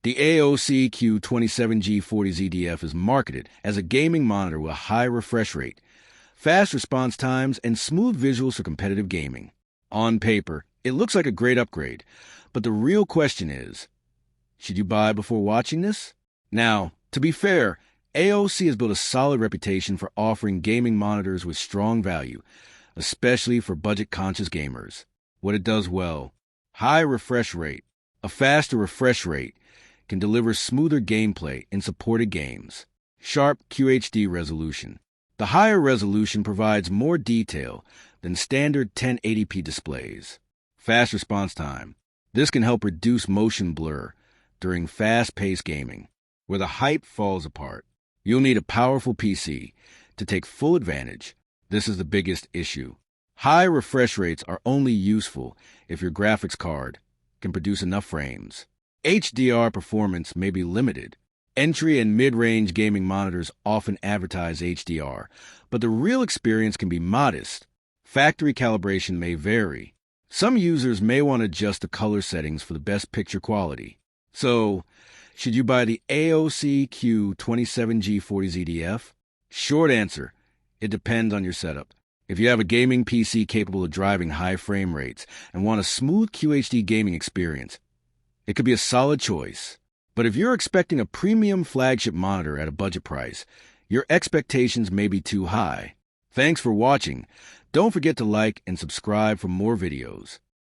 The AOC Q27G40ZDF is marketed as a gaming monitor with a high refresh rate, fast response times, and smooth visuals for competitive gaming. On paper, it looks like a great upgrade, but the real question is, should you buy before watching this? Now, to be fair, AOC has built a solid reputation for offering gaming monitors with strong value, especially for budget-conscious gamers. What it does well: high refresh rate. A faster refresh rate can deliver smoother gameplay in supported games. Sharp QHD resolution. The higher resolution provides more detail than standard 1080p displays. Fast response time. This can help reduce motion blur during fast-paced gaming, where the hype falls apart. You'll need a powerful PC to take full advantage. This is the biggest issue. High refresh rates are only useful if your graphics card can produce enough frames. HDR performance may be limited. Entry and mid-range gaming monitors often advertise HDR, but the real experience can be modest. Factory calibration may vary. Some users may want to adjust the color settings for the best picture quality. So, should you buy the AOC Q27G40ZDF? Short answer: it depends on your setup. If you have a gaming PC capable of driving high frame rates and want a smooth QHD gaming experience, it could be a solid choice. But if you're expecting a premium flagship monitor at a budget price, your expectations may be too high. Thanks for watching. Don't forget to like and subscribe for more videos.